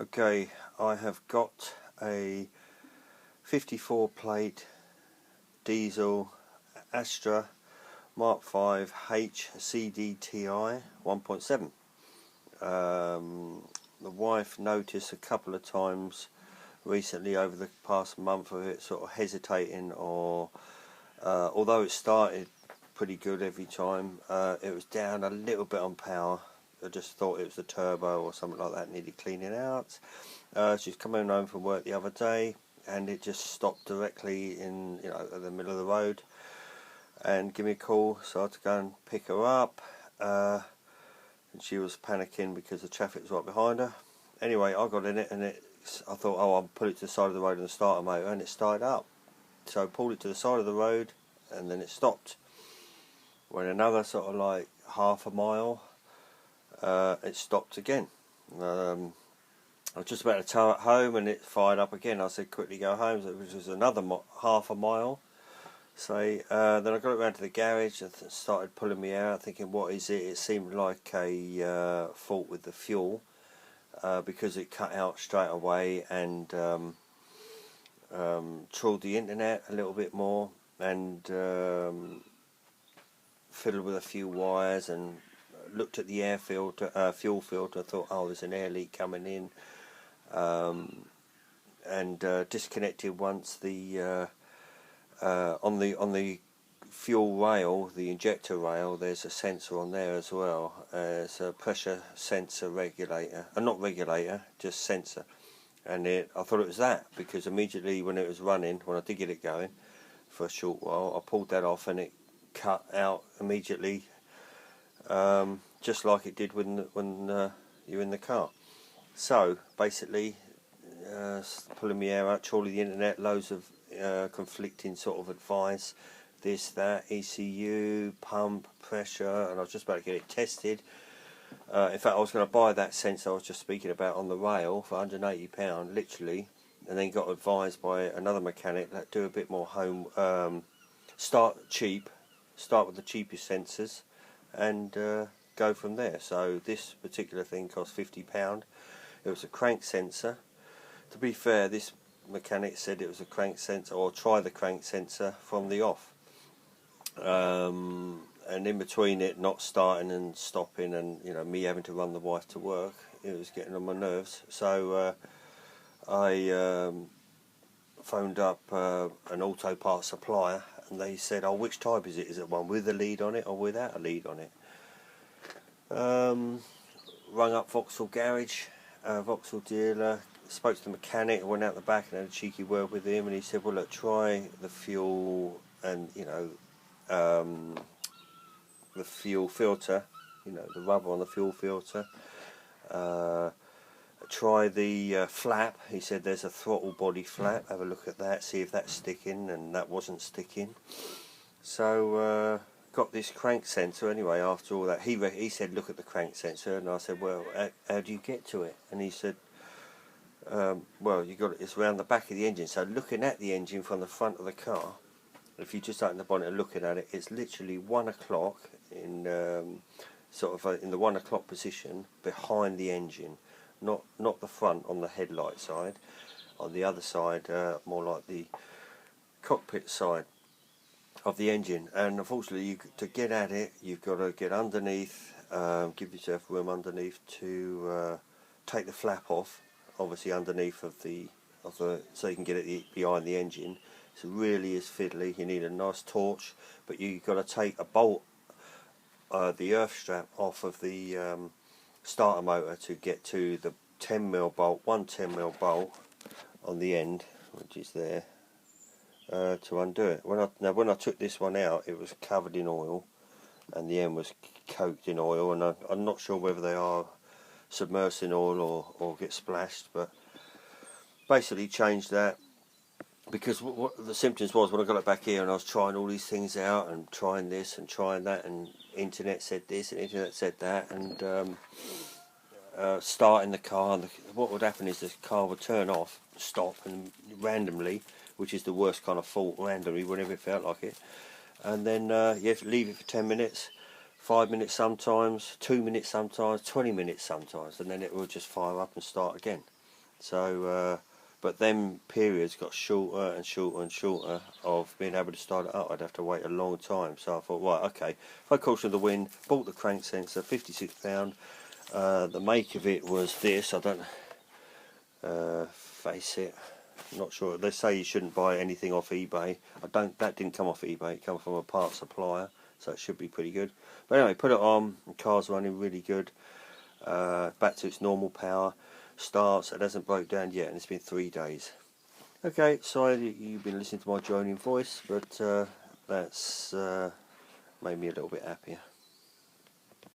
Okay, I have got a 54 plate diesel Astra Mark V H CDTI 1.7. The wife noticed a couple of times recently over the past month of it sort of hesitating, or although it started pretty good every time, it was down a little bit on power. I just thought it was the turbo or something like that needed cleaning out. She's coming home from work the other day and it just stopped directly in the middle of the road and give me a call, so I had to go and pick her up, and she was panicking because the traffic was right behind her. Anyway, I got in it and I thought, oh, I'll put it to the side of the road and start a motor, and it started up. So I pulled it to the side of the road and then it stopped. When another sort of like half a mile, it stopped again. I was just about to tow it home and it fired up again. I said quickly go home, which was another half a mile. So then I got it round to the garage and started pulling me out, thinking what is it? It seemed like a fault with the fuel, because it cut out straight away and trawled the internet a little bit more and fiddled with a few wires and looked at the fuel filter. I thought, oh, there's an air leak coming in, and disconnected once the on the fuel rail, the injector rail. There's a sensor on there as well. It's a pressure sensor regulator, not regulator, just sensor. And I thought it was that, because immediately when it was running, when I did get it going for a short while, I pulled that off and it cut out immediately, just like it did when you're in the car. So basically, pulling my hair out, trawling the internet, loads of conflicting sort of advice, this, that, ECU, pump, pressure, and I was just about to get it tested. In fact, I was going to buy that sensor I was just speaking about on the rail for £180, literally, and then got advised by another mechanic that do a bit more home, start with the cheapest sensors and go from there. So this particular thing cost £50. It was a crank sensor. To be fair, this mechanic said it was a crank sensor, or try the crank sensor from the off. And in between it not starting and stopping, and me having to run the wife to work, it was getting on my nerves. So I phoned up an auto parts supplier, and they said, oh, which type is it? Is it one with a lead on it or without a lead on it? Rung up Vauxhall Garage, Vauxhall dealer, spoke to the mechanic, went out the back and had a cheeky word with him, and he said, well, look, try the fuel and the fuel filter, the rubber on the fuel filter. Try the flap. He said there's a throttle body flap, have a look at that, see if that's sticking, and that wasn't sticking. So got this crank sensor anyway. After all that, he said look at the crank sensor, and I said, well, how do you get to it? And he said, well, it's around the back of the engine. So looking at the engine from the front of the car, if you just open the bonnet and looking at it, it's literally 1 o'clock in in the 1 o'clock position behind the engine, not the front on the headlight side. On the other side, more like the cockpit side of the engine. And unfortunately, to get at it, you've got to get underneath, give yourself room underneath to take the flap off, obviously underneath of the so you can get it behind the engine. It really is fiddly. You need a nice torch, but you've got to take a bolt, the earth strap off of the starter motor to get to the 10mm bolt, one 10mm bolt on the end, which is there, to undo it. When I took this one out, it was covered in oil, and the end was coated in oil, and I'm not sure whether they are submersed in oil or get splashed, but basically changed that. Because what the symptoms was, when I got it back here and I was trying all these things out and trying this and trying that, and internet said this and internet said that, and starting the car, what would happen is the car would turn off, stop, and randomly, which is the worst kind of fault, randomly, whenever it felt like it, and then you have to leave it for 10 minutes, 5 minutes sometimes, 2 minutes sometimes, 20 minutes sometimes, and then it will just fire up and start again. So but them periods got shorter and shorter and shorter of being able to start it up. I'd have to wait a long time. So I thought, right, okay, if I caution the wind, bought the crank sensor, £56. The make of it was this. I don't face it. I'm not sure. They say you shouldn't buy anything off eBay. That didn't come off eBay. It came from a part supplier, so it should be pretty good. But anyway, put it on. The car's running really good. Back to its normal power. Starts. It hasn't broke down yet, and it's been 3 days. Okay, sorry that you've been listening to my droning voice, but that's made me a little bit happier.